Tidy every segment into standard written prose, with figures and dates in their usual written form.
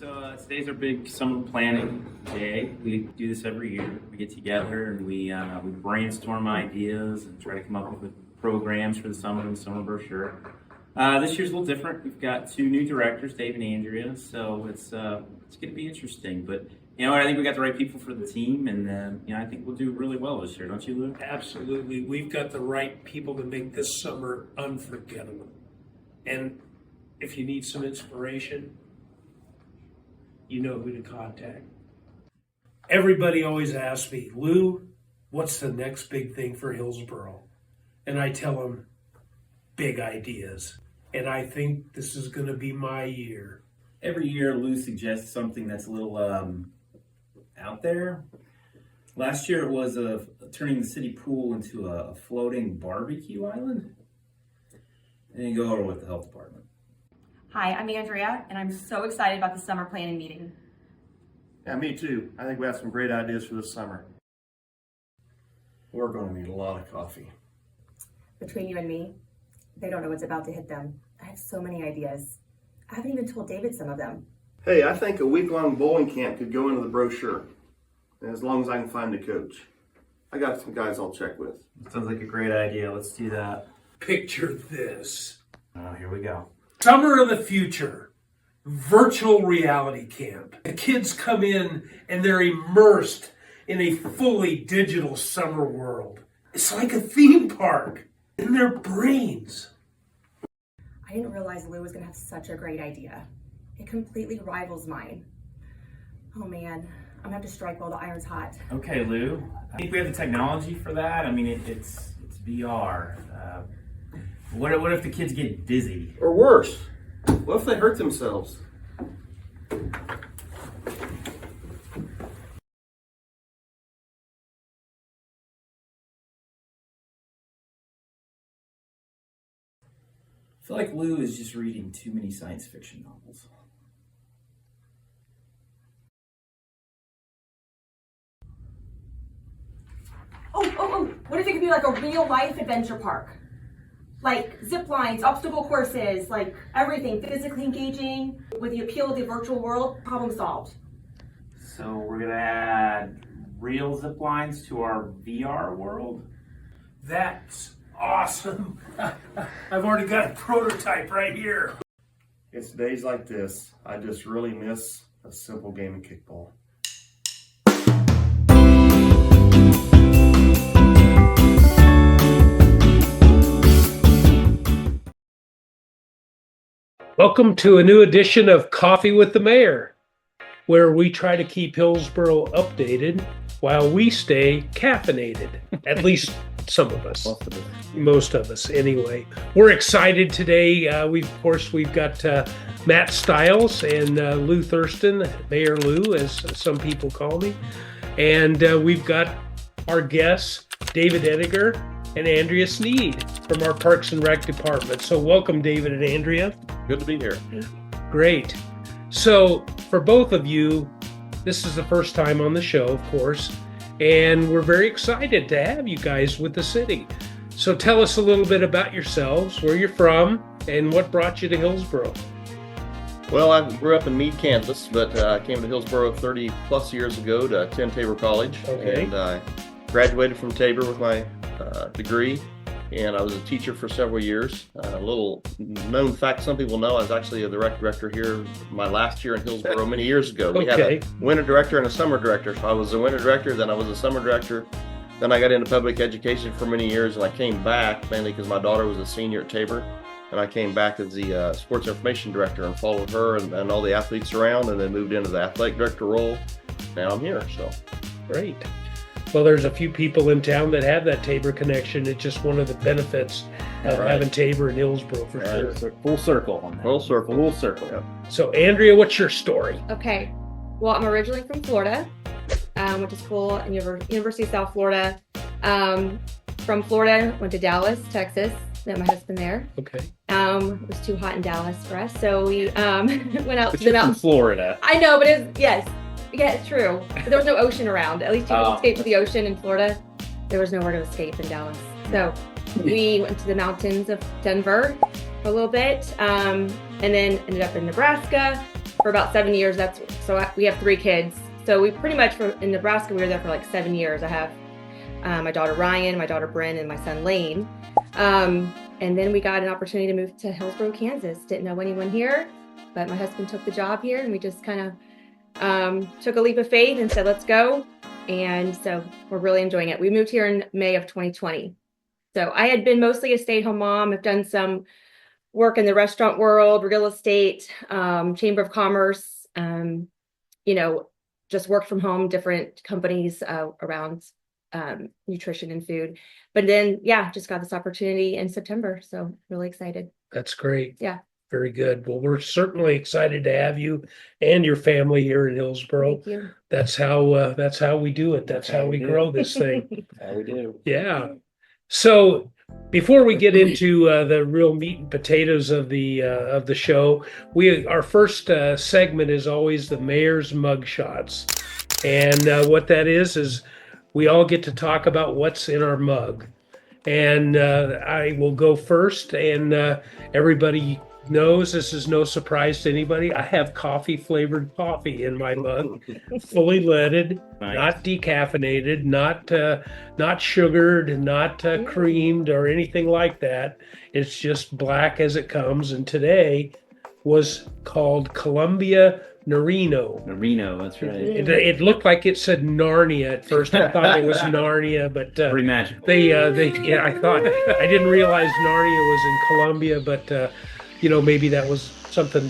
So today's our big summer planning day. We do this every year. We get together and we brainstorm ideas and try to come up with programs for the summer brochure. This year's a little different. We've got two new directors, David and Andrea, so it's going to be interesting. But I think we got the right people for the team, and I think we'll do really well this year, don't you, Lou? Absolutely, we've got the right people to make this summer unforgettable. And if you need some inspiration, you know who to contact. Everybody always asks me, Lou, what's the next big thing for Hillsboro? And I tell them, big ideas. And I think this is going to be my year. Every year, Lou suggests something that's a little out there. Last year, it was turning the city pool into a floating barbecue island. And you go over with the health department. Hi, I'm Andrea, and I'm so excited about the summer planning meeting. Yeah, me too. I think we have some great ideas for this summer. We're going to need a lot of coffee. Between you and me, they don't know what's about to hit them. I have so many ideas. I haven't even told David some of them. Hey, I think a week-long bowling camp could go into the brochure, as long as I can find a coach. I got some guys I'll check with. Sounds like a great idea. Let's do that. Picture this. Oh, here we go. Summer of the future, virtual reality camp. The kids come in and they're immersed in a fully digital summer world. It's like a theme park in their brains. I didn't realize Lou was going to have such a great idea. It completely rivals mine. Oh man, I'm going to have to strike while the iron's hot. Okay, Lou. I think we have the technology for that. I mean, it's VR. What if the kids get dizzy? Or worse, what if they hurt themselves? I feel like Lou is just reading too many science fiction novels. Oh, what if it could be like a real life adventure park? Like zip lines, obstacle courses, like everything physically engaging with the appeal of the virtual world, problem solved. So we're gonna add real zip lines to our VR world? That's awesome. I've already got a prototype right here. It's days like this, I just really miss a simple game of kickball. Welcome to a new edition of Coffee with the Mayor, where we try to keep Hillsboro updated while we stay caffeinated. At least some of us. Most of us, anyway. We're excited today. We've got Matt Stiles and Lou Thurston, Mayor Lou, as some people call me. And we've got our guests, David Ediger and Andrea Sneed from our Parks and Rec department. So welcome, David and Andrea. Good to be here. Great. So for both of you, this is the first time on the show, of course, and we're very excited to have you guys with the city. So tell us a little bit about yourselves, where you're from, and what brought you to Hillsboro. Well, I grew up in Meade, Kansas, but I came to Hillsboro 30 plus years ago to attend Tabor College. Okay. And I graduated from Tabor with my degree, and I was a teacher for several years. A little known fact some people know, I was actually the rec director here my last year in Hillsboro many years ago. We had a winter director and a summer director. So I was a winter director, then I was a summer director. Then I got into public education for many years, and I came back mainly because my daughter was a senior at Tabor. And I came back as the sports information director and followed her and all the athletes around, and then moved into the athletic director role. Now I'm here, so. Great. Well, there's a few people in town that have that Tabor connection. It's just one of the benefits of having Tabor and Hillsboro for sure. Full circle on that. Full circle. Full circle. Yep. So Andrea, what's your story? Okay. Well, I'm originally from Florida. Went to school at University of South Florida. From Florida, went to Dallas, Texas. Met my husband there. Okay. It was too hot in Dallas for us, so we went out to the From mountains. Florida. I know, but it's true. But there was no ocean around. At least you could escape to the ocean in Florida. There was nowhere to escape in Dallas. So we went to the mountains of Denver for a little bit, and then ended up in Nebraska, for about 7 years. We have 3 kids. So we pretty much, in Nebraska, we were there for like 7 years. I have my daughter Ryan, my daughter Bryn, and my son Lane. And then we got an opportunity to move to Hillsboro, Kansas. Didn't know anyone here, but my husband took the job here, and we just kind of took a leap of faith and said, let's go. And so we're really enjoying it. We moved here in May of 2020. So I had been mostly a stay-at-home mom. I've done some work in the restaurant world, real estate, Chamber of Commerce, just worked from home, different companies around nutrition and food. But then, just got this opportunity in September. So really excited. That's great. Yeah. Very good. Well, we're certainly excited to have you and your family here in Hillsboro. Thank you. That's how we do it. That's how we grow this thing. That's how we do. Yeah. So before we get into the real meat and potatoes of the show, our first segment is always the mayor's mug shots, and what that is we all get to talk about what's in our mug, and I will go first, and everybody knows this is no surprise to anybody. I have coffee-flavored coffee in my mug, fully leaded, Nice. not decaffeinated, not sugared, not creamed or anything like that. It's just black as it comes. And today was called Columbia Narino. Narino, that's right. It looked like it said Narnia at first. I thought it was Narnia, but Pretty magical. I thought I didn't realize Narnia was in Columbia, but maybe that was something,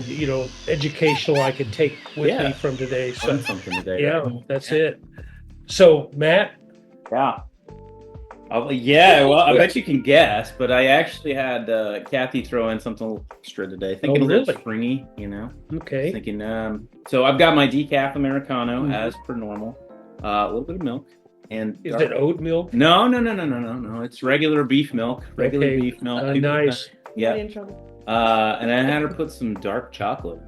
educational I could take with me from today. So Learned something today. yeah, right? that's it. So Matt, Yeah. Yeah, well, I bet you can guess, but I actually had Kathy throw in something a little extra today. Thinking a little really? springy, okay. Thinking, so I've got my decaf Americano as per normal. A little bit of milk. And Is it oat milk? No. It's regular beef milk. Regular Okay. beef milk. People- Nice. Yeah. In trouble. And I had her put some dark chocolate.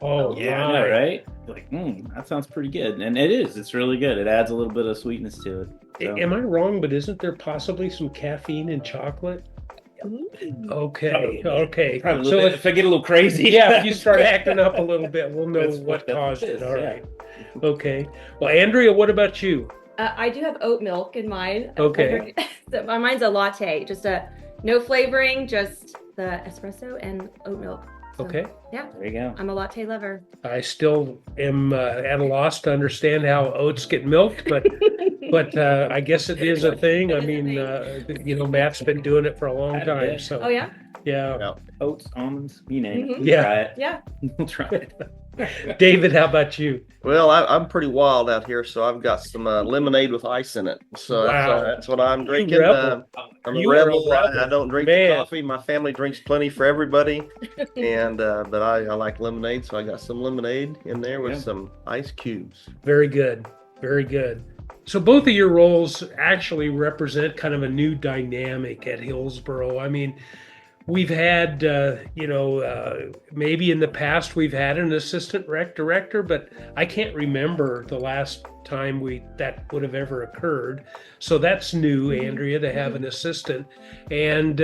Oh, Yeah, right. right? Like, that sounds pretty good. And it is. It's really good. It adds a little bit of sweetness to it. So. Am I wrong? But isn't there possibly some caffeine in chocolate? Okay. Okay. Probably So if I get a little crazy. yeah, if you start acting up a little bit, we'll know That's what what caused it it. is, All yeah. right. Okay. Well, Andrea, what about you? I do have oat milk in mine. Okay. So mine's a latte, just no flavoring, just the espresso and oat milk. So, Okay. Yeah, There you go. I'm a latte lover. I still am at a loss to understand how oats get milked, but I guess it is a thing. I mean, Matt's been doing it for a long time, so Oh yeah, yeah. Oats, almonds, you name it. Mhm. Yeah. Try it. yeah. We'll try it. David, how about you? Well, I'm pretty wild out here, so I've got some lemonade with ice in it. So Wow. that's what I'm drinking. Rebel. I'm a You are a rebel. rebel. I don't drink Man. the coffee. My family drinks plenty for everybody, and but I like lemonade, so I got some lemonade in there with Yeah. some ice cubes. Very good. Very good. So both of your roles actually represent kind of a new dynamic at Hillsboro. I mean, we've had, maybe in the past we've had an assistant rec director, but I can't remember the last time that would have ever occurred. So that's new, Andrea, to have an assistant. And,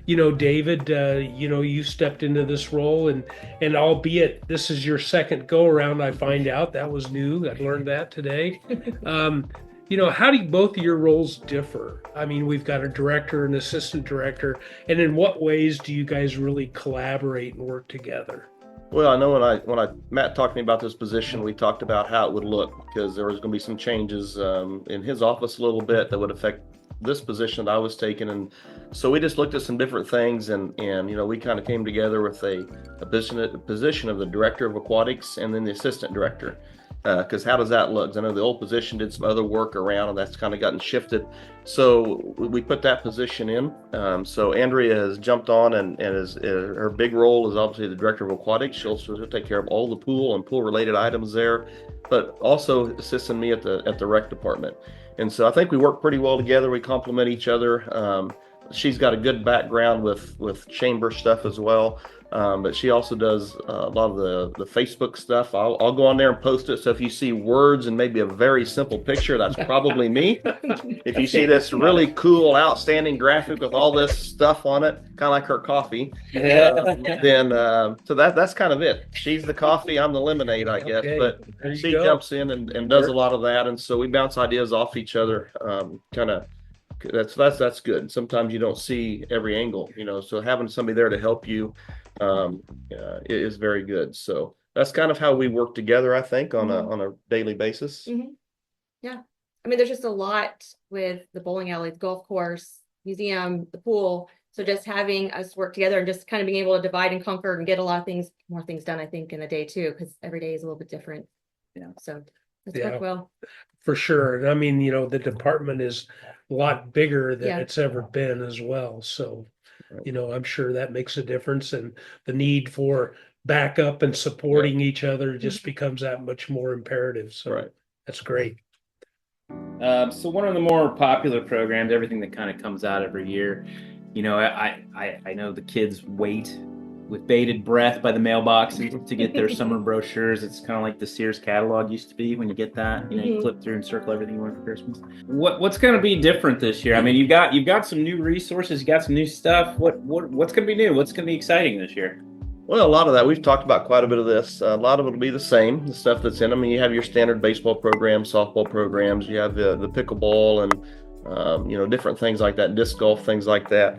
David, you stepped into this role and albeit this is your second go around, I find out that was new. I learned that today. How do both of your roles differ? I mean, we've got a director and assistant director, and in what ways do you guys really collaborate and work together? Well, I know when Matt talked to me about this position, we talked about how it would look because there was going to be some changes in his office a little bit that would affect this position that I was taking, and so we just looked at some different things, and we kind of came together with a position of the director of aquatics and then the assistant director. Because how does that look? 'Cause I know the old position did some other work around, and that's kind of gotten shifted. So we put that position in. So Andrea has jumped on, and her big role is obviously the director of aquatics. She'll take care of all the pool and pool related items there, but also assisting me at the rec department. And so I think we work pretty well together. We complement each other. She's got a good background with chamber stuff as well. But she also does a lot of the Facebook stuff. I'll go on there and post it. So if you see words and maybe a very simple picture, that's probably me. If you see this really cool, outstanding graphic with all this stuff on it, kind of like her coffee, then so that's kind of it. She's the coffee, I'm the lemonade, I guess. Okay, But there you she go. jumps in and does a lot of that, and so we bounce ideas off each other. Kind of that's good. Sometimes you don't see every angle, so having somebody there to help you is very good. So that's kind of how we work together, I think, on a daily basis. Mm-hmm. Yeah. I mean, there's just a lot with the bowling alley, the golf course, museum, the pool. So just having us work together and just kind of being able to divide and conquer and get a lot of more things done, I think, in a day too, because every day is a little bit different. So it's worked well. For sure. And I mean, the department is a lot bigger than it's ever been as well. So, I'm sure that makes a difference, and the need for backup and supporting each other just becomes that much more imperative. So that's great. So one of the more popular programs, everything that kind of comes out every year, I know the kids wait with bated breath by the mailboxes to get their summer brochures. It's kind of like the Sears catalog used to be when you get that, you flip through and circle everything you want for Christmas. What's going to be different this year? I mean, you've got some new resources, you got some new stuff. What's going to be new? What's going to be exciting this year? Well, a lot of that, we've talked about quite a bit of this. A lot of it will be the same, the stuff that's in them. I mean, you have your standard baseball programs, softball programs, you have the pickleball and, different things like that, disc golf, things like that.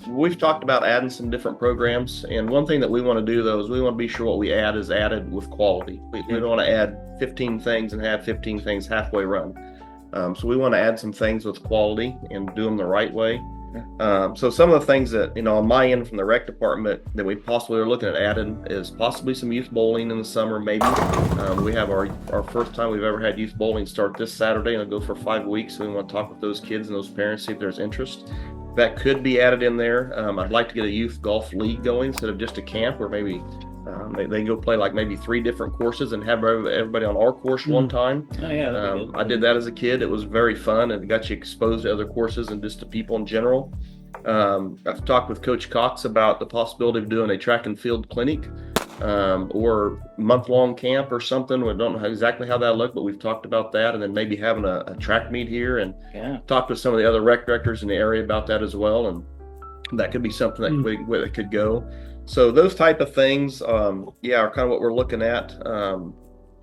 We've talked about adding some different programs. And one thing that we want to do, though, is we want to be sure what we add is added with quality. We don't want to add 15 things and have 15 things halfway run. So we want to add some things with quality and do them the right way. So some of the things that, on my end from the rec department that we possibly are looking at adding is possibly some youth bowling in the summer, maybe. We have our first time we've ever had youth bowling start this Saturday, and it'll go for 5 weeks. So we want to talk with those kids and those parents, see if there's interest. That could be added in there. I'd like to get a youth golf league going instead of just a camp, where maybe they go play like maybe 3 different courses and have everybody on our course one time. Oh, yeah. I did that as a kid. It was very fun, and it got you exposed to other courses and just to people in general. I've talked with Coach Cox about the possibility of doing a track and field clinic or month-long camp or something. We don't know exactly how that look, but we've talked about that, and then maybe having a track meet here, and talked with some of the other rec directors in the area about that as well, and that could be something that could go. So those type of things, are kind of what we're looking at,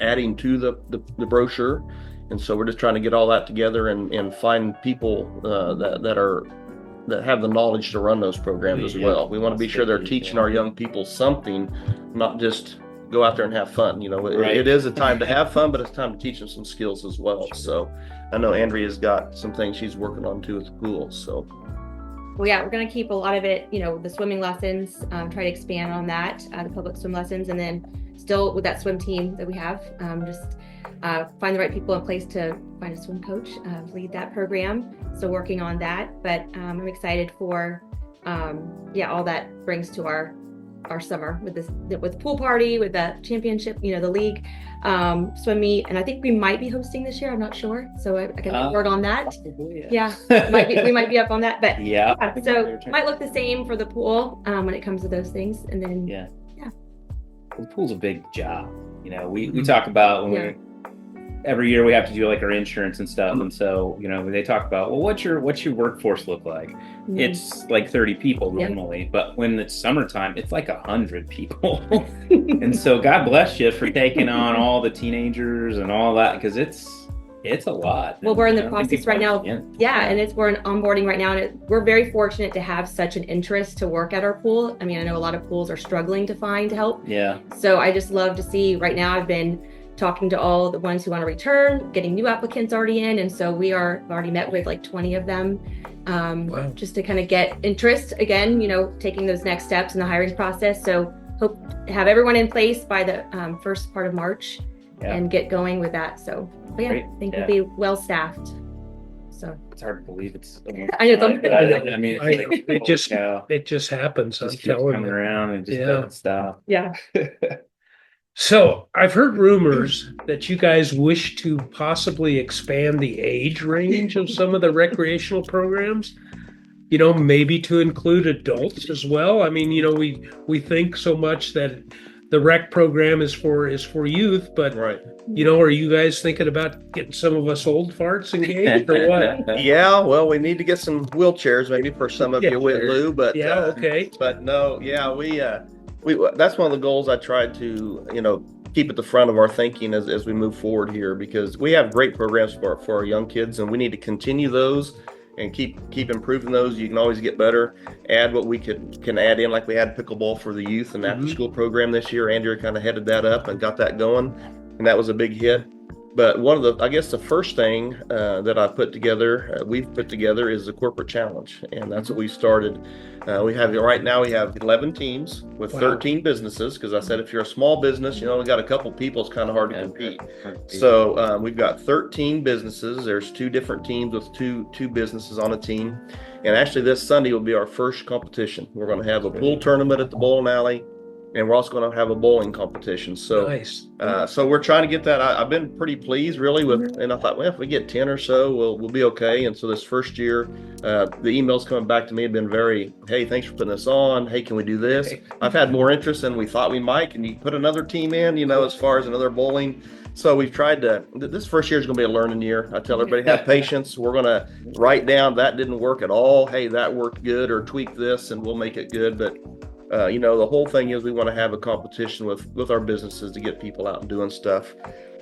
adding to the brochure. And so we're just trying to get all that together and find people that have the knowledge to run those programs as well. We want to be sure they're teaching our young people something, not just go out there and have fun. It is a time to have fun, but it's time to teach them some skills as well. So I know Andrea's got some things she's working on too at the pool. So. Well, yeah, we're going to keep a lot of it, the swimming lessons, try to expand on that, the public swim lessons, and then still with that swim team that we have, just find the right people in place to find a swim coach, lead that program. So working on that, but I'm excited for, all that brings to our summer with the pool party, with the championship, the league, swim meet, and I think we might be hosting this year. I'm not sure, so I can work on that. We might be up on that, but so might look the same for the pool when it comes to those things, and then the pool's a big job. We talk about when every year we have to do like our insurance and stuff, and so they talk about, well, what's your workforce look like? It's like 30 people normally, but when it's summertime, it's like 100 people. And so God bless you for taking on all the teenagers and all that, because it's a lot. Well, we're in the process right now. And we're in onboarding right now, and we're very fortunate to have such an interest to work at our pool. I mean, I know a lot of pools are struggling to find help. So I just love to see right now. I've been talking to all the ones who want to return, getting new applicants already in. And so we've already met with like 20 of them, just to kind of get interest again, taking those next steps in the hiring process. So hope to have everyone in place by the first part of March and get going with that. So, I think we'll be well staffed. So it's hard to believe it's. I know. I mean, it just happens. I'm telling coming you. around and just doesn't stop. Yeah. So I've heard rumors that you guys wish to possibly expand the age range of some of the recreational programs. maybe to include adults as well. I mean, we think so much that the rec program is for youth, but Right. are you guys thinking about getting some of us old farts engaged or what? Yeah, well, we need to get some wheelchairs maybe for some of Yeah, you, Lou, but yeah, okay. but no, yeah, we that's one of the goals I tried to, keep at the front of our thinking as we move forward here, because we have great programs for our young kids, and we need to continue those and keep improving those. You can always get better. Add what we can add in, like we had pickleball for the youth and after school program this year. Andrea kind of headed that up and got that going, and that was a big hit. But I guess the first thing that we've put together is the corporate challenge, and that's what we started. Right now we have 11 teams with 13 businesses, because I said if you're a small business, we got a couple people, it's kind of hard to compete. So we've got 13 businesses. There's 2 different teams with two businesses on a team, and actually this Sunday will be our first competition. We're going to have a pool tournament at the bowling alley, and we're also going to have a bowling competition. So Nice. So we're trying to get that. I've been pretty pleased really and I thought, well, if we get 10 or so, we'll be okay. And so this first year, the emails coming back to me have been hey, thanks for putting this on. Hey, can we do this? I've had more interest than we thought we might. Can you put another team in, as far as another bowling? So we've tried this first year is going to be a learning year. I tell everybody, have patience. We're going to write down that didn't work at all. Hey, that worked good, or tweak this and we'll make it good. But the whole thing is we want to have a competition with our businesses to get people out and doing stuff.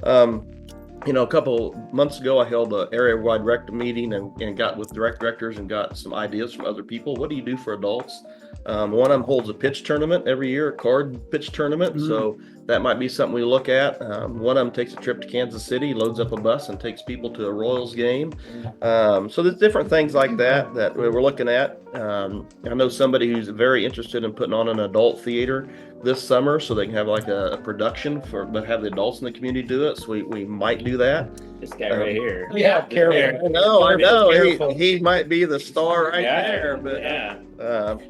A couple months ago, I held an area-wide rec meeting and got with directors and got some ideas from other people. What do you do for adults? One of them holds a pitch tournament every year, a card pitch tournament. So that might be something we look at. One of them takes a trip to Kansas City, loads up a bus and takes people to a Royals game. So there's different things like that we're looking at. I know somebody who's very interested in putting on an adult theater this summer, so they can have like a production but have the adults in the community do it. So we might do that. This guy right here. Yeah, careful. I know. Careful. He might be the star there, but yeah.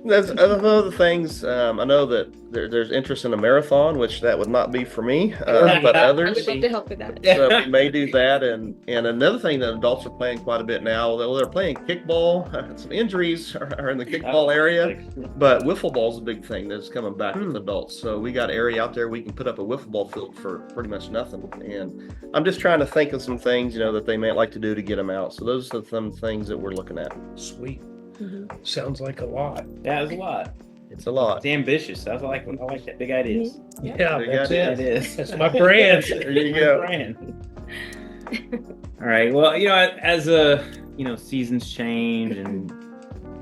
there's other things. I know that there's interest in a marathon, which that would not be for me, but I others. would love to help with that. So we may do that, and another thing that adults are playing quite a bit now. They're playing kickball. Some injuries are in the kickball area, but wiffle ball is a big thing that's coming back with adults. So we got area out there we can put up a wiffle ball field for pretty much nothing. And I'm just trying to think of some things that they may like to do to get them out. So those are some things that we're looking at. Sweet. Sounds like a lot. Yeah, it's a lot. It's a lot. It's ambitious. I like that. Big ideas. Yeah, Big that's ideas. it. It is. That's my brand. There you go. Brand. All right. Well, as seasons change, and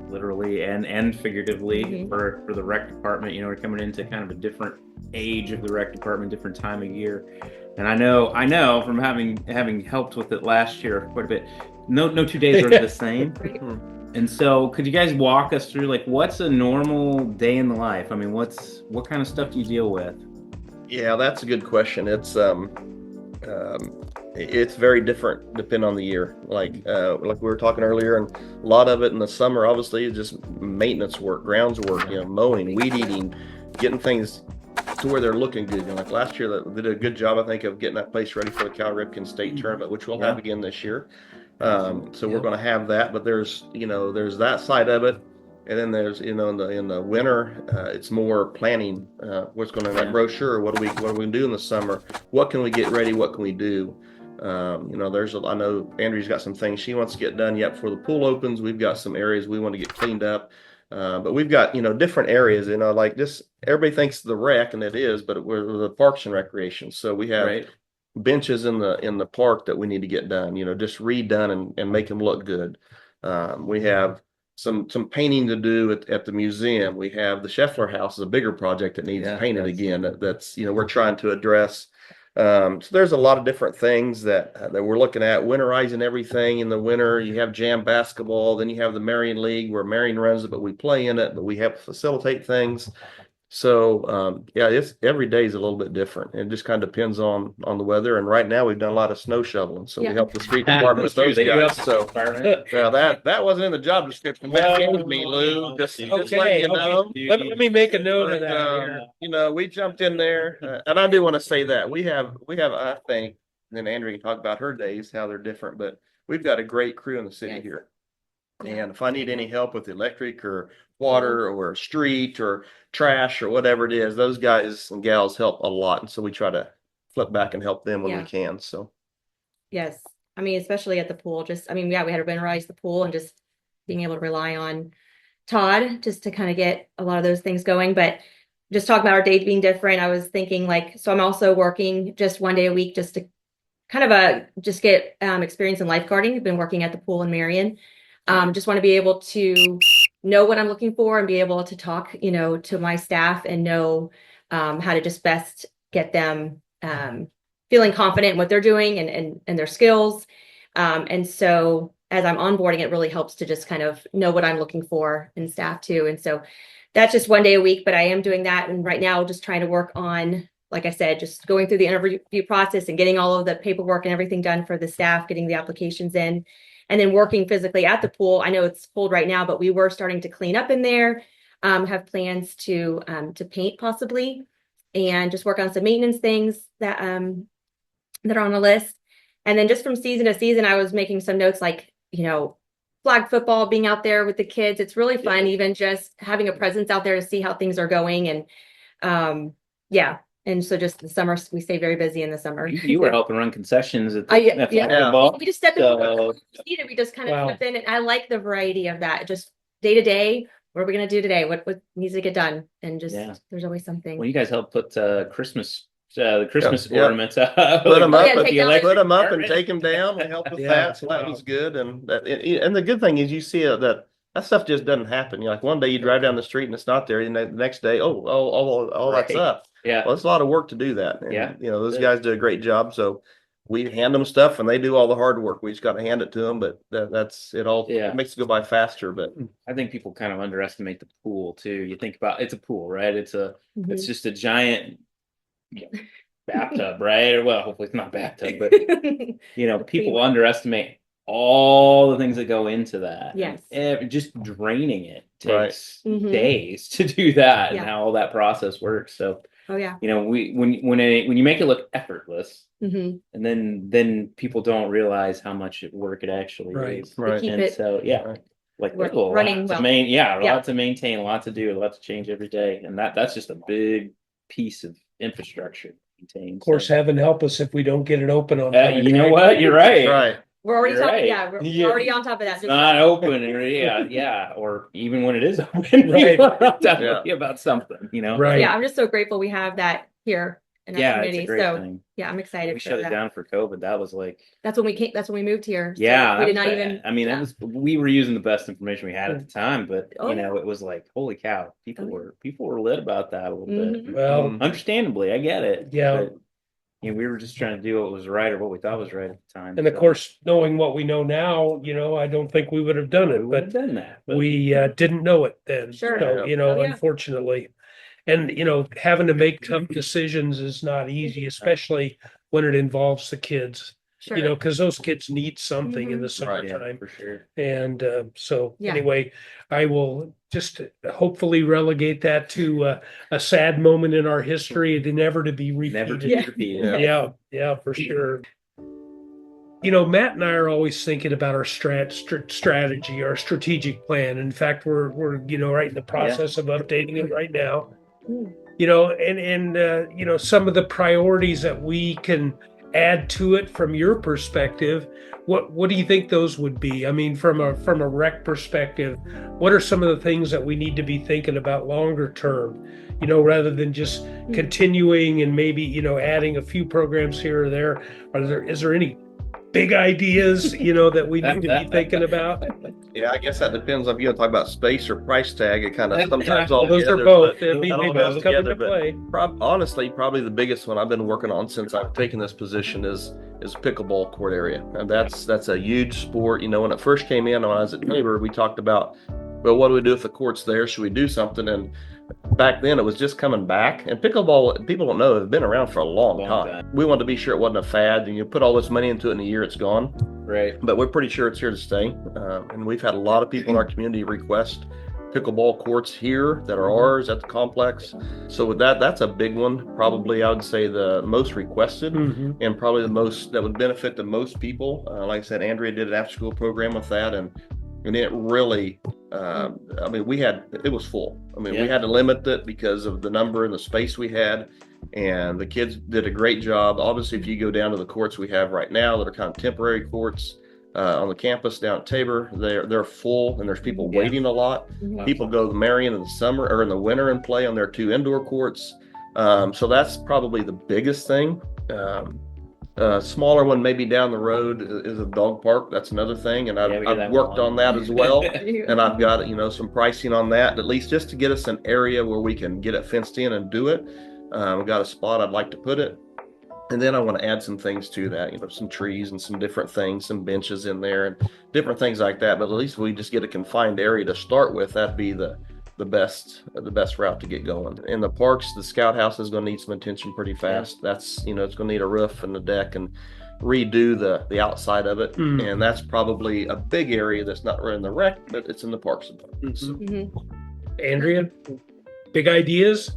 literally and figuratively for the rec department, we're coming into kind of a different age of the rec department, different time of year. And I know from having helped with it last year quite a bit, no 2 days are the same. And so could you guys walk us through what's a normal day in the life? I mean, what kind of stuff do you deal with? Yeah, that's a good question. It's very different depending on the year. Like we were talking earlier, and a lot of it in the summer, obviously, is just maintenance work, grounds work, mowing, weed eating, getting things to where they're looking good. Like last year, they did a good job, I think, of getting that place ready for the Cal Ripken State Tournament, which we'll have again this year. So we're going to have that, but there's that side of it. And then there's, in the winter, it's more planning, what's going on in that brochure. What are we going to do in the summer? What can we get ready? What can we do? I know Andrea's got some things she wants to get done yet before the pool opens. We've got some areas we want to get cleaned up. But we've got, different areas, like this, everybody thinks the rec, and it is, but we're the Parks and Recreation. So we have benches in the park that we need to get done, just redone and make them look good. We have some painting to do at the museum. We have the Scheffler House is a bigger project that needs painted again. That's we're trying to address. So there's a lot of different things that we're looking at. Winterizing everything in the winter. You have jam basketball, then you have the Marion League where Marion runs it, but we play in it, but we have to facilitate things. So it's every day is a little bit different. It just kind of depends on the weather. And right now we've done a lot of snow shoveling, so we help the street department with those guys. So that wasn't in the job description. That gave me, Lou. Just let you know. Let me make a note of that. We jumped in there, and I do want to say that we have I think, and then Andrea can talk about her days, how they're different, but we've got a great crew in the city here. And if I need any help with electric or water or street or trash or whatever it is, those guys and gals help a lot. And so we try to flip back and help them when we Yeah. can. So Yes. I mean, especially at the pool, we had to winterize the pool and just being able to rely on Todd just to kind of get a lot of those things going. But just talking about our day being different, I was thinking so I'm also working just one day a week just to kind of just get experience in lifeguarding. I've been working at the pool in Marion. Just want to be able to know what I'm looking for and be able to talk, to my staff and know how to just best get them feeling confident in what they're doing and their skills. And so as I'm onboarding, it really helps to just kind of know what I'm looking for in staff too. And so that's just one day a week, but I am doing that. And right now, just trying to work on, like I said, just going through the interview process and getting all of the paperwork and everything done for the staff, getting the applications in, and then working physically at the pool. I know it's cold right now, but we were starting to clean up in there, have plans to paint possibly, and just work on some maintenance things that are on the list. And then just from season to season, I was making some notes flag football, being out there with the kids. It's really fun, even just having a presence out there to see how things are going. And and so just the summer, we stay very busy in the summer. You were helping run concessions at Yeah. football. We just step in. So- We just kind of Wow. step in, and I like the variety of that. Just day to day, what are we gonna do today? What needs to get done? And just there's always something. Well, you guys helped put the Christmas Yeah. ornaments up. put them Oh, up, yeah, take down- put them up and take them down and help with Yeah. that. So that was good. And the good thing is you see that stuff just doesn't happen. Like one day you drive down the street and it's not there, and the next day, that's Right. up. Yeah. Well, it's a lot of work to do that. And, Yeah. those guys do a great job. So we hand them stuff and they do all the hard work. We just got to hand it to them, but that's it all. Yeah. It makes it go by faster, but I think people kind of underestimate the pool too. You think about it's a pool, right? It's Mhm. it's just a giant bathtub, right? Or well, hopefully it's not bathtub, but people underestimate all the things that go into that. Yes. And just draining it Right. takes Mhm. days to do that, and Yeah. how all that process works. So Oh yeah. when you make it look effortless, Mm-hmm. and then people don't realize how much work it actually Right. is. right. Keep And it so like We're there's a lot running to well. a Yeah. lot to maintain, a lot to do, a lot to change every day, and that's just a big piece of infrastructure to maintain. Of course, heaven help us if we don't get it open on time. you know what? You're right. Right. We're already You're right. we're already on top of that. It's not open, or or even when it is open, Right. people are definitely about something, Right. Yeah, I'm just so grateful we have that here in our Yeah, it's community. a great So thing. yeah, I'm excited We for shut it that. down for COVID. That was like, That's when we moved here. So yeah, we that did was not bad. even. I mean, yeah. we were using the best information we had at the time, but Oh, yeah. it was like, holy cow, people Oh, yeah. were lit about that a little bit. Mhm. Well, Understandably, I get it. Yeah. But, we were just trying to do what was right or what we thought was right at the time. and of so course, knowing what we know now, I don't think we would have done we it, would but have done that. But we didn't know it then. Sure. So, Oh, yeah. unfortunately. And, having to make tough decisions is not easy, especially when it involves the kids, Sure. because those kids need something in the Right, yeah, summertime. for sure. And so Yeah. anyway, I will just hopefully relegate that to a sad moment in our history and never to be Never to repeated. be repeated. Yeah. Yeah, for sure. Matt and I are always thinking about our strategy, our strategic plan. In fact, we're right in the process of updating it right now. Mm. And some of the priorities that we can add to it from your perspective. What do you think those would be? I mean, from a rec perspective, what are some of the things that we need to be thinking about longer term? Rather than just continuing and maybe adding a few programs here or there. Is there any big ideas that we need to be thinking about? Yeah, I guess that depends on if you want to talk about space or price tag. It kind of sometimes all Those are together, both. but They it all both goes come together, into but play. honestly, probably the biggest one I've been working on since I've taken this position is pickleball court area, and that's a huge sport. When it first came in, when I was at Neighbor, we talked about, well, what do we do if the court's there? Should we do something? And back then, it was just coming back. And pickleball, people don't know, it's been around for a long time. We wanted to be sure it wasn't a fad, and you put all this money into it in a year, it's gone. Right. But we're pretty sure it's here to stay. And we've had a lot of people in our community request pickleball courts here that are ours at the complex. So with that's a big one. Probably I would say the most requested Mhm. and probably the most that would benefit the most people. Like I said, Andrea did an after school program with that, and And it really, I mean, it was full. I mean, we had to limit it because of the number and the space we had. And the kids did a great job. Obviously, if you go down to the courts we have right now that are kind of temporary courts on the campus down at Tabor, they're full and there's people waiting a lot. People go to Marion in the summer or in the winter and play on their 2 indoor courts. So that's probably the biggest thing. Smaller one maybe down the road is a dog park. That's another thing, and I've worked on that as well. And I've got some pricing on that, at least just to get us an area where we can get it fenced in and do it. We've got a spot I'd like to put it, and then I want to add some things to that, some trees and some different things, some benches in there and different things like that. But at least we just get a confined area to start with. That'd be the best route to get going. In the parks, the scout house is going to need some attention pretty fast. That's it's going to need a roof and a deck and redo the outside of it. And that's probably a big area that's not in the rec, but it's in the parks department. Andrea, big ideas?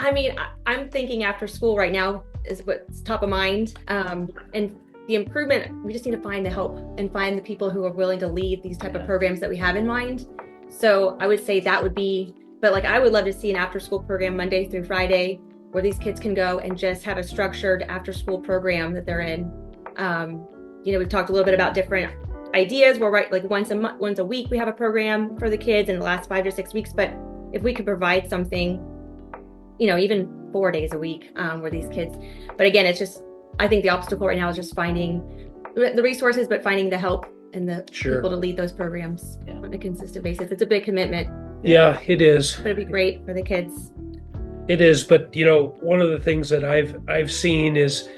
I mean, I'm thinking after school right now is what's top of mind. And the improvement, we just need to find the help and find the people who are willing to lead these type of programs that we have in mind. So I would say that would be, but like I would love to see an after school program Monday through Friday where these kids can go and just have a structured after school program that they're in. We've talked a little bit about different ideas. We're like once a week we have a program for the kids in the last 5 to 6 weeks. But if we could provide something, even 4 days a week where these kids, but again, it's just, I think the obstacle right now is just finding the resources, but finding the help and the people to lead those programs on a consistent basis. It's a big commitment. Yeah, it is. But it'd be great for the kids. It is, but one of the things that I've seen is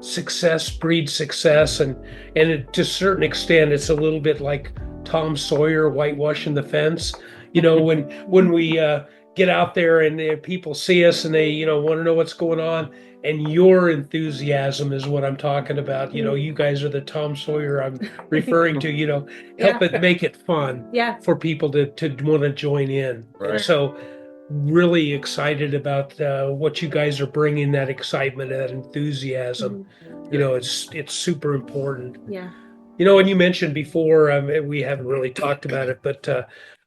success breeds success, and to a certain extent, it's a little bit like Tom Sawyer whitewashing the fence. When we get out there and people see us and they want to know what's going on. And your enthusiasm is what I'm talking about. You guys are the Tom Sawyer I'm referring to, help it make it fun for people to want to join in. Right. And so really excited about what you guys are bringing, that excitement, that enthusiasm. It's super important. Yeah. And you mentioned before, we haven't really talked about it, but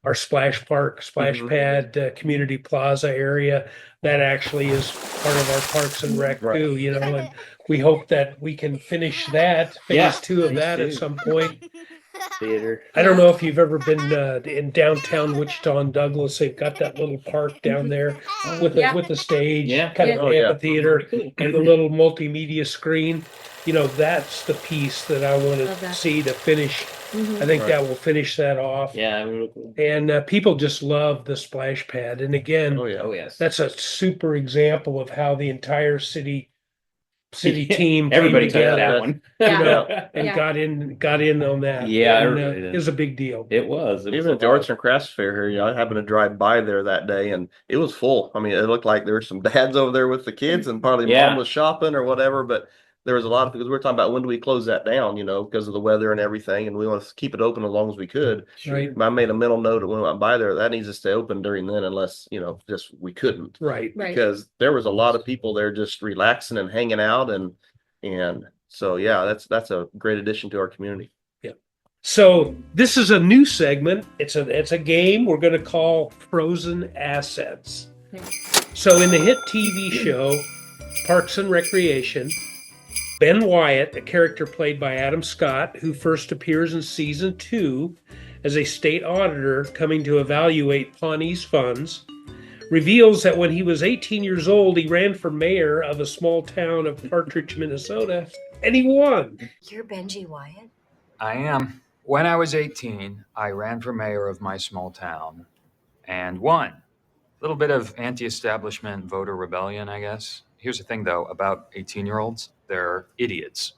our splash pad, community plaza area, that actually is part of our Parks and Rec too, and we hope that we can finish phase 2 of that at some point. Theater. I don't know if you've ever been in downtown Wichita and Douglas. They've got that little park down there with the stage, kind of amphitheater, and the little multimedia screen. That's the piece that I want to see to finish. I think that will finish that off. Yeah, really cool. And people just love the splash pad. And again, that's a super example of how the entire city team everybody came took together, that one. and got in on that. Yeah, and, it was a big deal. It was. Even at the Arts and Crafts Fair here, I happened to drive by there that day, and it was full. I mean, it looked like there were some dads over there with the kids, and probably mom was shopping or whatever. But there was a lot because we were talking about when do we close that down, because of the weather and everything, and we want to keep it open as long as we could. Right. I made a mental note when I went by there that needs to stay open during then, unless just we couldn't. Right. Because there was a lot of people there just relaxing and hanging out, and so that's a great addition to our community. Yeah. So this is a new segment. It's a game we're going to call Frozen Assets. So in the hit TV show Parks and Recreation, Ben Wyatt, a character played by Adam Scott, who first appears in season 2 as a state auditor coming to evaluate Pawnee's funds, reveals that when he was 18 years old, he ran for mayor of a small town of Partridge, Minnesota, and he won. You're Benji Wyatt? I am. When I was 18, I ran for mayor of my small town and won. A little bit of anti-establishment voter rebellion, I guess. Here's the thing, though, about 18-year-olds. They're idiots.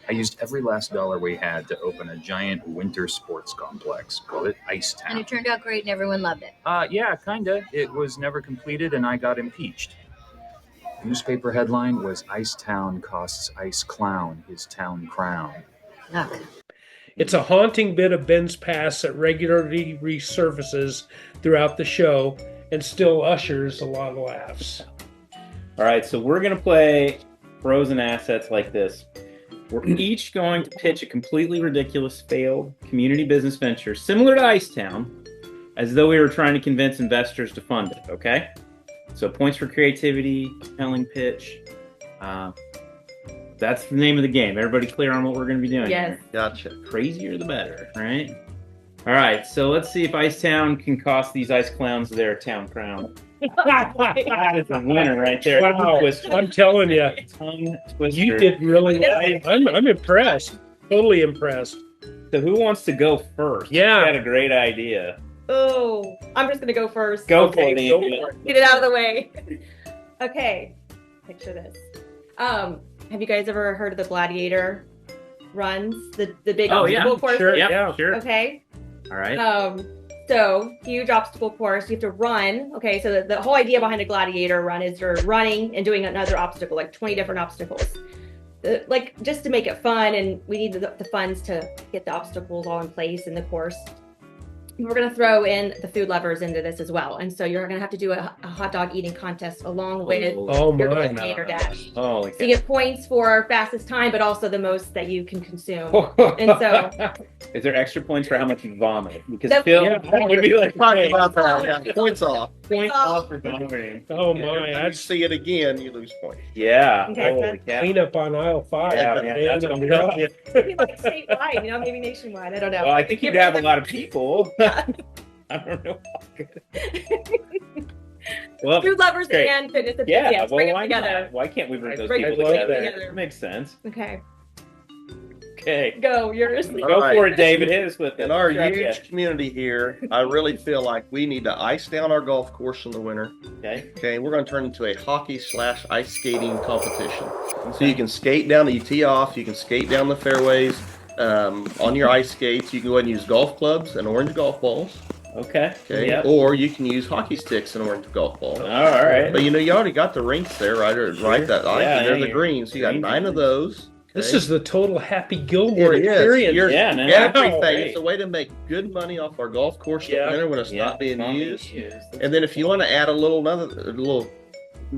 I used every last dollar we had to open a giant winter sports complex. Called it Ice Town. And it turned out great and everyone loved it. Yeah, kinda. It was never completed and I got impeached. The newspaper headline was Ice Town costs Ice Clown his town crown. Look. It's a haunting bit of Ben's past that regularly resurfaces throughout the show and still ushers a lot of laughs. All right, so we're going to play Frozen Assets like this. We're each going to pitch a completely ridiculous failed community business venture similar to Icetown, as though we were trying to convince investors to fund it, okay? So points for creativity, compelling pitch. That's the name of the game. Everybody clear on what we're going to be doing? Yes. Here? Gotcha. Crazier the better, right? All right, so let's see if Icetown can cost these ice clowns their town crown. That is a winner right there. Wow. Twister. I'm telling you, Tongue twister. you did really well. I'm impressed. Totally impressed. So who wants to go first? Yeah. You had a great idea. Oh, I'm just gonna go first. Go for it, go Andrea. for it. Get it out of the way. Okay, picture this. Have you guys ever heard of the gladiator runs? The big Oh, yeah. obstacle course? Sure. Yep, Yeah. sure. Okay. All right. So huge obstacle course. You have to run. Okay, so the whole idea behind a gladiator run is you're running and doing another obstacle, like 20 different obstacles. Like just to make it fun, and we need the funds to get the obstacles all in place in the course. We're going to throw in the food lovers into this as well. And so you're going to have to do a hot dog eating contest along with Oh your my. gladiator dash. Oh, So you get points for fastest time, but also the most that you can consume. And so- is there extra points for how much you vomit? Because That- Phil Yeah. would be like, Talking about that, yeah, points off. point off for vomiting. Oh my. If you That's see it again, you lose points. Yeah. Okay. Holy cow. cleanup on aisle 5. Yeah, man, man. that's gonna be I'm rough. telling you. Maybe like statewide, maybe nationwide. I don't know. Well, I think you'd have a lot of people. I don't know. Well, Food lovers great. and fitness yeah. enthusiasts. Well, Bring them why together. not? Why can't we bring those Bring people them together? together. That makes sense. Okay, Okay. go. Yours. Go right. for it, David. Hit us with it. In our Stretch huge it. community here, I really feel like we need to ice down our golf course in the winter. Okay. Okay, we're going to turn into a hockey/ice skating competition. So you can skate down, you tee off, you can skate down the fairways on your ice skates. You can go ahead and use golf clubs and orange golf balls. Okay. Okay, Yep. or you can use hockey sticks and orange golf balls. All right. But you know, you already got the rinks there, right? Or, right, that ice, Yeah, and they're yeah, the greens. So you got green 9 of those. This okay? is the total Happy Gilmore It is. experience. You're- Yeah, man. everything. Great. It's a way to make good money off our golf course in Yeah. the winter when it's Yeah, not being not used. used. And then if you want to add a little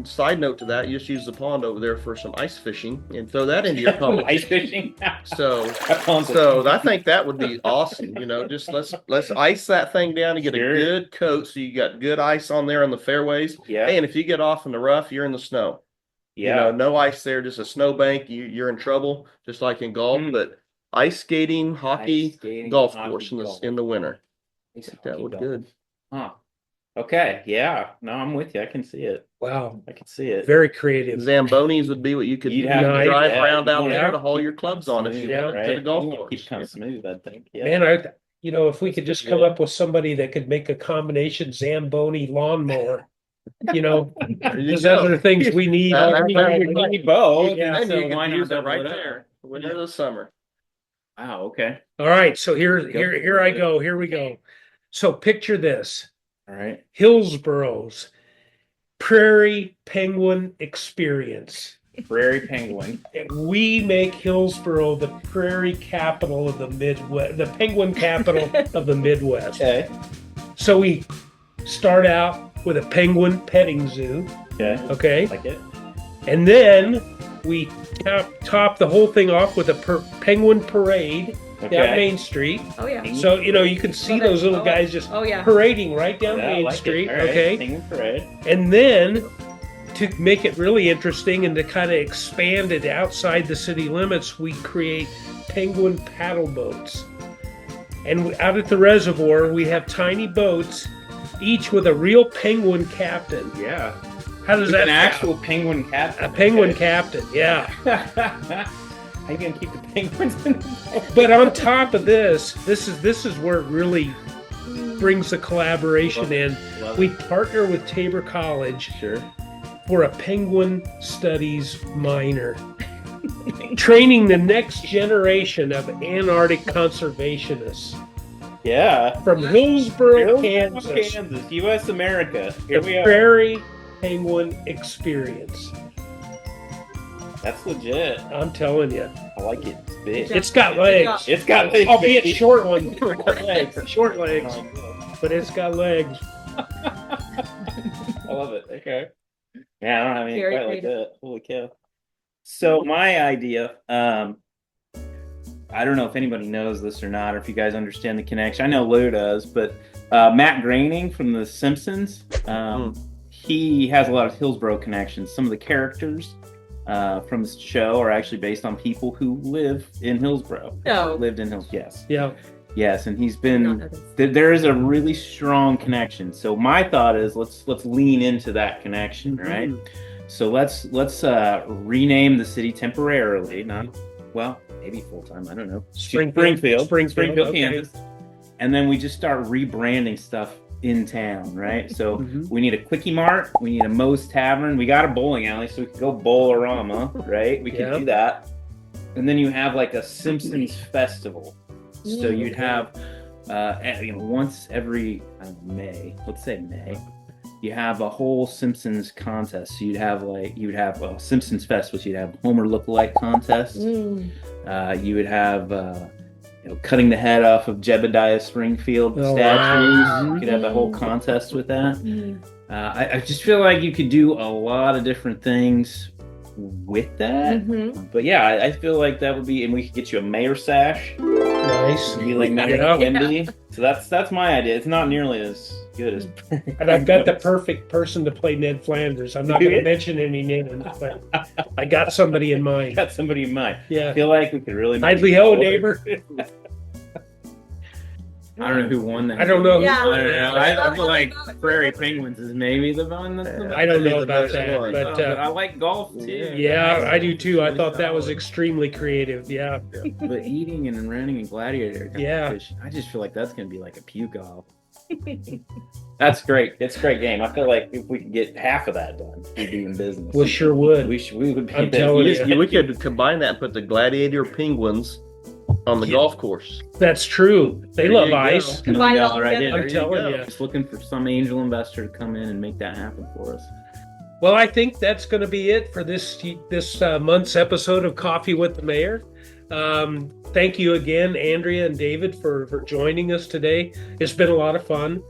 side note to that, you just use the pond over there for some ice fishing and throw that into your pond. Ice fishing. So, That sounds so I think that would be awesome. You know, just let's ice that thing down and get Sure. a good coat, so you got good ice on there on the fairways. Yeah. Hey, and if you get off in the rough, you're in the snow. Yeah. You know, no ice there, just a snowbank. You're in trouble, just like in golf. Mm. But ice skating, hockey, Ice skating, golf hockey, course golf. in the winter. I Ice think that hockey, would golf. good. Huh. Okay. Yeah. No, I'm with you. I can see it. Wow. I can see it. Very creative. Zambonis would be what you could You'd have to- drive yeah, around you'd out wanna there to keep haul it your clubs on if you smooth, went right? to the golf You wanna course. Keep kind of smooth, I think. Yeah. Man, if we could just come up with somebody that could make a combination Zamboni lawnmower, There you because go. those are things we need. We need both. Yeah, And so you why can not use it double right it up? there, winter to the summer. Wow. Okay. All right, so here I go. Here we go. So picture this: All right. Hillsboro's Prairie Penguin Experience. Prairie penguin. We make Hillsboro the prairie capital of the Midwest, the penguin capital of the Midwest. Okay. So we start out with a penguin petting zoo, Okay. okay? Like it. And then we top the whole thing off with a penguin parade down Okay. Main Street. Oh yeah. So, you can see those little guys just Oh yeah. parading right down Yeah, I Main like it. Street, All right. okay? Penguin parade. And then to make it really interesting and to kind of expand it outside the city limits, we create penguin paddle boats. And out at the reservoir, we have tiny boats, each with a real penguin captain. Yeah. How does With that an sound? actual penguin captain. A penguin Okay. captain, yeah. How you gonna keep the penguins in the boat? But on top of this is where it really brings the collaboration in. Love We it. partner with Tabor College Sure. for a penguin studies minor, training the next generation of Antarctic conservationists Yeah. from Hillsboro, Kansas, Kansas. U.S. America. Here The we are. Prairie Penguin Experience. That's legit. I'm telling you, I like it. It's big. it's got legs. It's got legs. Albeit baby. short ones, short legs, but it's got legs. I love it. Okay. Yeah, I don't have anything Very quite like creative. that. Holy cow. So my idea, I don't know if anybody knows this or not, or if you guys understand the connection. I know Lou does, but Matt Groening from The Simpsons, he has a lot of Hillsboro connections. Some of the characters from the show are actually based on people who live in Hillsboro. No. Lived in Hillsboro, yes. Yeah. Yes, and he's been, there is a really strong connection. So my thought is let's lean into that connection, right? So let's rename the city temporarily, not, well, maybe full-time, I don't know. Springfield, okay. Kansas. And then we just start rebranding stuff in town, right? So we need a Quickie Mart, we need a Moe's Tavern, we got a bowling alley, so we can go Bowl-orama, right? We can do that. And then you have like a Simpsons festival. So you'd have, once every May, let's say May, you have a whole Simpsons contest. So you'd have a Simpsons Fest, which you'd have Homer lookalike contest. You would have, cutting the head off of Jebediah Springfield statues. You could have a whole contest with that. I just feel like you could do a lot of different things with that. But yeah, I feel like that would be, and we could get you a mayor sash. Nice. Be like Mayor Wendy. So that's my idea. It's not nearly as good as. And I've got the perfect person to play Ned Flanders. I'm not going to mention any names, but I got somebody in mind. Got somebody in mind. Yeah. I feel like we could really. Idly ho, neighbor. I don't know who won that. I don't know. Yeah. I don't know. I feel like Prairie Penguins is maybe the one that's the best. I don't know about that, But I like golf too. Yeah, I do too. I thought that was extremely creative. Yeah. But eating and running and gladiator competition, I just feel like that's going to be like a puke off. That's great. It's a great game. I feel like if we could get half of that done, we'd be in business. We sure would. We would be. I'm telling you. We could combine that and put the gladiator penguins on the golf course. That's true. They love you ice. Combine it all Right together. I'm telling you. Just looking for some angel investor to come in and make that happen for us. Well, I think that's going to be it for this month's episode of Coffee with the Mayor. Thank you again, Andrea and David, for joining us today. It's been a lot of fun.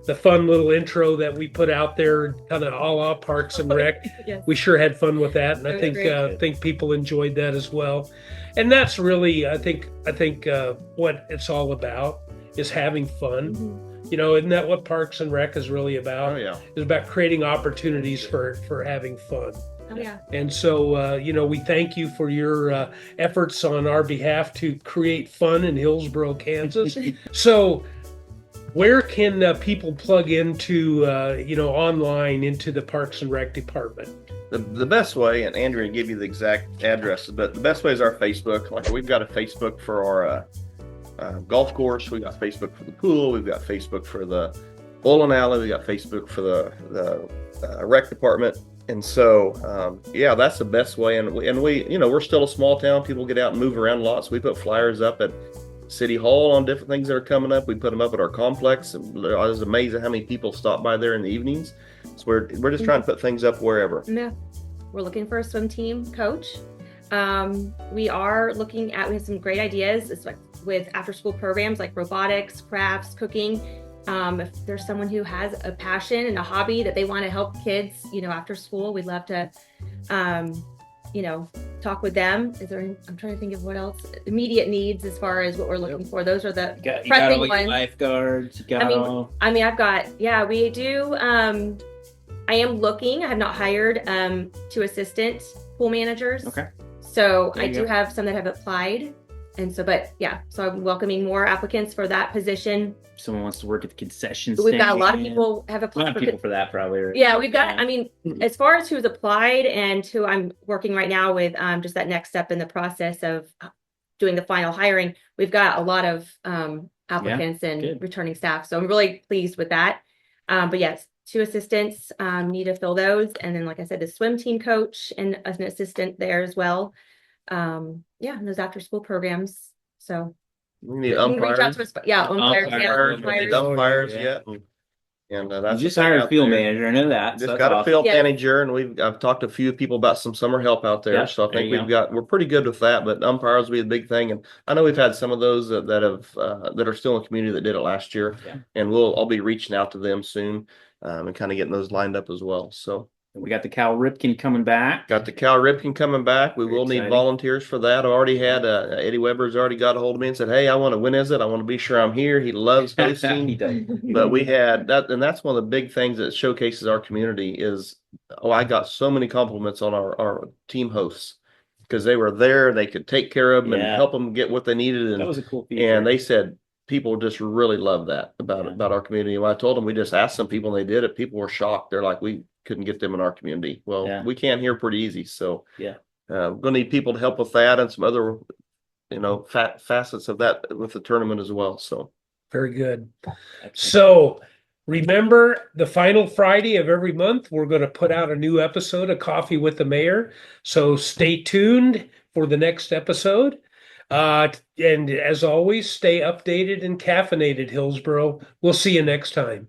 The fun little intro that we put out there, kind of a la Parks and Rec. Yes. We sure had fun with that, and I was think great. think people enjoyed that as well. And that's really, I think what it's all about is having fun. Isn't that what Parks and Rec is really about? Oh yeah, It's about creating opportunities for having fun. Oh yeah. And so, we thank you for your efforts on our behalf to create fun in Hillsboro, Kansas. So, where can people plug into, online into the Parks and Rec department? the best way, and Andrea give you the exact address, but the best way is our Facebook. Like we've got a Facebook for our golf course, we got Facebook for the pool, we've got Facebook for the bowling alley, we got Facebook for the rec department. And so, that's the best way. And we're still a small town. People get out and move around lots. We put flyers up at City Hall on different things that are coming up. We put them up at our complex. And I was amazed at how many people stop by there in the evenings. So we're just trying to put things up wherever. Yeah. We're looking for a swim team coach. We are looking at, we have some great ideas. It's like with after school programs like robotics, crafts, cooking. If there's someone who has a passion and a hobby that they want to help kids, after school, we'd love to, talk with them. I'm trying to think of what else, immediate needs as far as what we're looking for. Those are the You got pressing all your ones. lifeguards. You got I've got, we do, I am looking, I have not hired 2 assistant pool managers. Okay. So There I you do go. have some that have applied. And so, so I'm welcoming more applicants for that position. someone wants to work at the concession But we've got a stand. lot of people have A lot applied. of people for that probably. Right? Yeah, we've got, as far as who's applied and who I'm working right now with, just that next step in the process of doing the final hiring, we've got a lot of applicants and good. returning staff. So I'm really pleased with that. But yes, 2 assistants, need to fill those. And then, like I said, the swim team coach and an assistant there as well. And those after school programs. So We need you can reach out umpires. to us. Umpires. We need umpires yet. And that's You just the thing hired a out field there. manager. I know that. Just so got a that's field Yeah. manager, and I've talked to a few people about some summer help out there. Yeah, So I there think you we're pretty good with that. But umpires will be a big thing, and I know we've had some of those that are still in the community that did it last year, Yeah. and I'll be reaching out to them soon, and kind of getting those lined up as well. So We got the Cal Ripken coming back. Got the Cal Ripken coming back. We Very will need exciting. volunteers for that. I already had Eddie Weber's already got a hold of me and said, "Hey, when is it? I want to be sure I'm here." He loves hosting. He does. But we had that, and that's one of the big things that showcases our community is, I got so many compliments on our team hosts because they were there. They could take care of them and Yeah. help them get what they needed. That And, was a cool feature. and they said people just really love that about our community. When I told them, we just asked some people and they did it, people were shocked. They're like, we couldn't get them in our community. Well, Yeah. we can here pretty easy. So Yeah. we're going to need people to help with that and some other, facets of that with the tournament as well. So Very good. Excellent. So remember, the final Friday of every month, we're going to put out a new episode of Coffee with the Mayor. So stay tuned for the next episode. And as always, stay updated and caffeinated, Hillsboro. We'll see you next time.